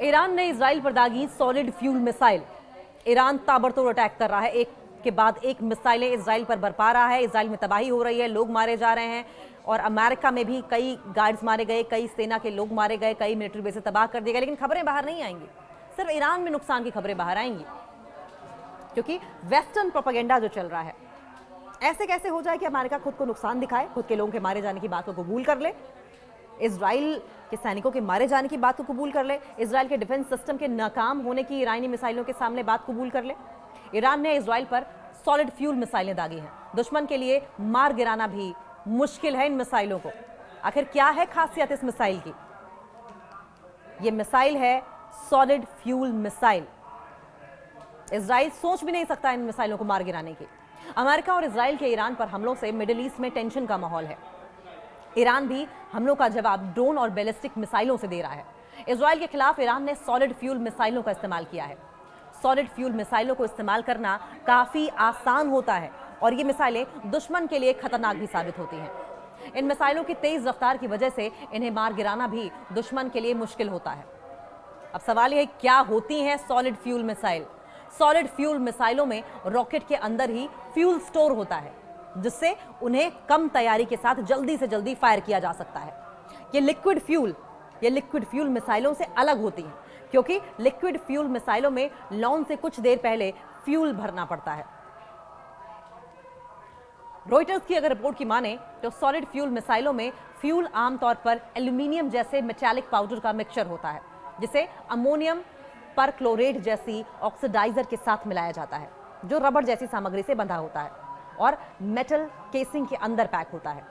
Iran ने Israel पर दागी सॉलिड फ्यूल मिसाइल। ईरान ताबड़तोड़ अटैक कर रहा है, एक के बाद एक मिसाइलें इजराइल पर बरपा रहा है। इजराइल में तबाही हो रही है, लोग मारे जा रहे हैं और अमेरिका में भी कई गार्ड्स मारे गए, कई सेना के लोग मारे गए, कई मिलिट्री बेसेस तबाह कर दिए गए। लेकिन खबरें बाहर नहीं आएंगी, सिर्फ ईरान में नुकसान की खबरें बाहर आएंगी, क्योंकि वेस्टर्न प्रोपेगेंडा जो चल रहा है। ऐसे कैसे हो जाए कि अमेरिका खुद को नुकसान दिखाए, खुद के लोगों के मारे जाने की बात को कबूल कर ले, इजराइल के सैनिकों के मारे जाने की बात को कबूल कर ले, इजराइल के डिफेंस सिस्टम के नाकाम होने की ईरानी मिसाइलों के सामने बात कबूल कर ले। ईरान ने इजराइल पर सॉलिड फ्यूल मिसाइलें दागी हैं। दुश्मन के लिए मार गिराना भी मुश्किल है इन मिसाइलों को। आखिर क्या है खासियत इस मिसाइल की? ये मिसाइल है सॉलिड फ्यूल मिसाइल। इजराइल सोच भी नहीं सकता इन मिसाइलों को मार गिराने की। अमेरिका और इजराइल के ईरान पर हमलों से मिडिल ईस्ट में टेंशन का माहौल है। ईरान भी हमलों का जवाब ड्रोन और बैलिस्टिक मिसाइलों से दे रहा है। इजराइल के खिलाफ ईरान ने सॉलिड फ्यूल मिसाइलों का इस्तेमाल किया है। सॉलिड फ्यूल मिसाइलों को इस्तेमाल करना काफी आसान होता है और ये मिसाइलें दुश्मन के लिए खतरनाक भी साबित होती हैं। इन मिसाइलों की तेज रफ्तार की वजह से इन्हें मार गिराना भी दुश्मन के लिए मुश्किल होता है। अब सवाल यह क्या होती हैं solid fuel missile? Solid fuel मिसाइलों में रॉकेट के अंदर ही फ्यूल स्टोर होता है, जिससे उन्हें कम तैयारी के साथ जल्दी से जल्दी फायर किया जा सकता है। ये लिक्विड फ्यूल मिसाइलों से अलग होती हैं, क्योंकि लिक्विड फ्यूल मिसाइलों में लॉन्च से कुछ देर पहले फ्यूल भरना पड़ता है। रॉयटर्स की अगर रिपोर्ट की माने तो सॉलिड फ्यूल मिसाइलों में फ्यूल आमतौर पर एल्यूमिनियम जैसे मेटालिक पाउडर का मिक्सचर होता है, जिसे अमोनियम परक्लोरेट जैसी ऑक्सीडाइजर के साथ मिलाया जाता है, जो रबड़ जैसी सामग्री से बंधा होता है और मेटल केसिंग के अंदर पैक होता है।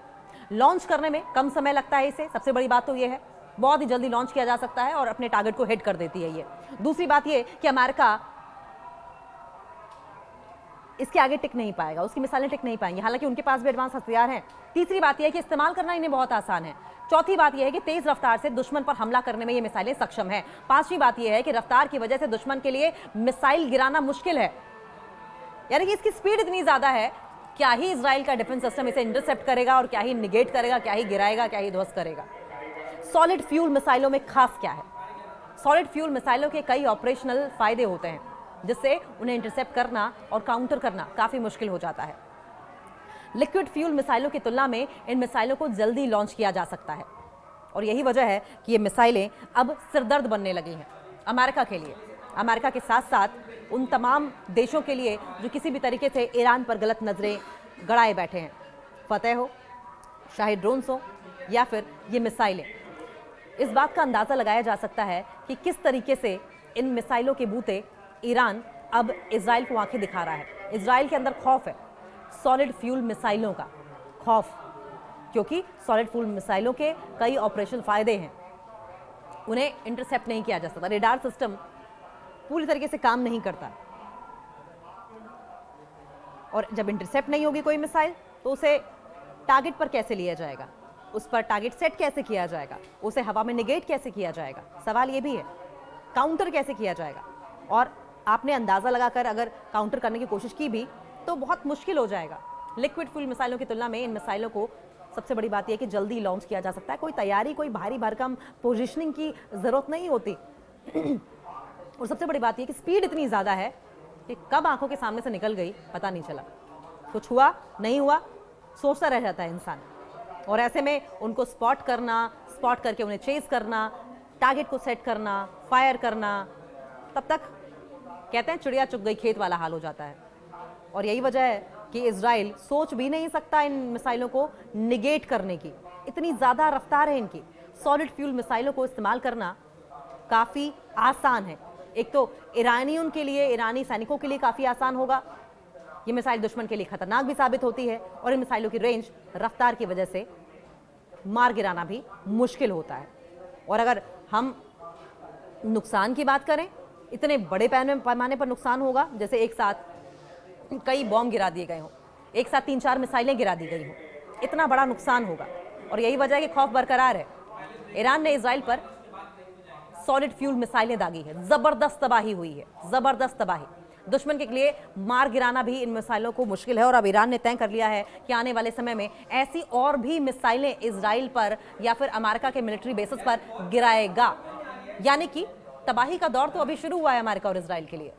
लॉन्च करने में कम समय लगता है इसे। सबसे बड़ी बात तो यह है, बहुत ही जल्दी लॉन्च किया जा सकता है और अपने टारगेट को हिट कर देती है ये। दूसरी बात ये कि अमेरिका इसके आगे टिक नहीं पाएगा, उसकी मिसाइलें टिक नहीं पाएंगी, हालांकि उनके पास भी एडवांस हथियार हैं। तीसरी बात यह है कि इस्तेमाल करना इन्हें बहुत आसान है। चौथी बात यह है कि तेज रफ्तार से दुश्मन पर हमला करने में ये मिसाइलें सक्षम हैं। पांचवी बात यह है कि रफ्तार की वजह से दुश्मन के लिए मिसाइल गिराना मुश्किल है, यानी कि इसकी स्पीड इतनी ज्यादा है, क्या ही इजराइल का डिफेंस सिस्टम इसे इंटरसेप्ट करेगा और क्या ही निगेट करेगा, क्या ही गिराएगा, क्या ही ध्वस्त करेगा। सॉलिड फ्यूल मिसाइलों में खास क्या है? सॉलिड फ्यूल मिसाइलों के कई ऑपरेशनल फायदे होते हैं, जिससे उन्हें इंटरसेप्ट करना और काउंटर करना काफी मुश्किल हो जाता है। लिक्विड फ्यूल मिसाइलों की तुलना में इन मिसाइलों को जल्दी लॉन्च किया जा सकता है और यही वजह है कि ये मिसाइलें अब सिरदर्द बनने लगी हैं अमेरिका के लिए। अमेरिका के साथ साथ उन तमाम देशों के लिए जो किसी भी तरीके से ईरान पर गलत नजरें गड़ाए बैठे हैं। फतेह हो, शाही ड्रोन्स हो या फिर ये मिसाइलें, इस बात का अंदाज़ा लगाया जा सकता है कि किस तरीके से इन मिसाइलों के बूते ईरान अब इजराइल को आंखें दिखा रहा है। इजराइल के अंदर खौफ है, सॉलिड फ्यूल मिसाइलों का खौफ, क्योंकि सॉलिड फ्यूल मिसाइलों के कई ऑपरेशनल फायदे हैं। उन्हें इंटरसेप्ट नहीं किया जा सकता, रेडार सिस्टम पूरी तरीके से काम नहीं करता और जब इंटरसेप्ट नहीं होगी कोई मिसाइल तो उसे टारगेट पर कैसे लिया जाएगा, उस पर टारगेट सेट कैसे किया जाएगा, उसे हवा में निगेट कैसे किया जाएगा, सवाल ये भी है काउंटर कैसे किया जाएगा। और आपने अंदाजा लगाकर अगर काउंटर करने की कोशिश की भी तो बहुत मुश्किल हो जाएगा। लिक्विड फ्यूल मिसाइलों की तुलना में इन मिसाइलों को सबसे बड़ी बात यह कि जल्दी लॉन्च किया जा सकता है, कोई तैयारी, कोई भारी भरकम पोजीशनिंग की जरूरत नहीं होती और सबसे बड़ी बात यह कि स्पीड इतनी ज्यादा है कि कब आंखों के सामने से निकल गई पता नहीं चला, कुछ हुआ नहीं हुआ सोचता रह जाता है इंसान। और ऐसे में उनको स्पॉट करके उन्हें चेस करना, टारगेट को सेट करना, फायर करना, तब तक कहते हैं चिड़िया चुग गई खेत वाला हाल हो जाता है। और यही वजह है कि इजराइल सोच भी नहीं सकता इन मिसाइलों को निगेट करने की, इतनी ज़्यादा रफ्तार है इनकी। सॉलिड फ्यूल मिसाइलों को इस्तेमाल करना काफ़ी आसान है। एक तो ईरानियों के लिए, ईरानी सैनिकों के लिए काफ़ी आसान होगा, ये मिसाइल दुश्मन के लिए खतरनाक भी साबित होती है और इन मिसाइलों की रेंज, रफ्तार की वजह से मार गिराना भी मुश्किल होता है। और अगर हम नुकसान की बात करें, इतने बड़े पैमाने पर नुकसान होगा, जैसे एक साथ कई बॉम्ब गिरा दिए गए हों, एक साथ 3-4 मिसाइलें गिरा दी गई हों, इतना बड़ा नुकसान होगा और यही वजह है कि खौफ बरकरार है। ईरान ने इजराइल पर सॉलिड फ्यूल मिसाइलें दागी है, जबरदस्त तबाही हुई है, जबरदस्त तबाही। दुश्मन के लिए मार गिराना भी इन मिसाइलों को मुश्किल है और अब ईरान ने तय कर लिया है कि आने वाले समय में ऐसी और भी मिसाइलें इजराइल पर या फिर अमेरिका के मिलिट्री बेसिस पर गिराएगा, यानी कि तबाही का दौर तो अभी शुरू हुआ है अमेरिका और इसराइल के लिए।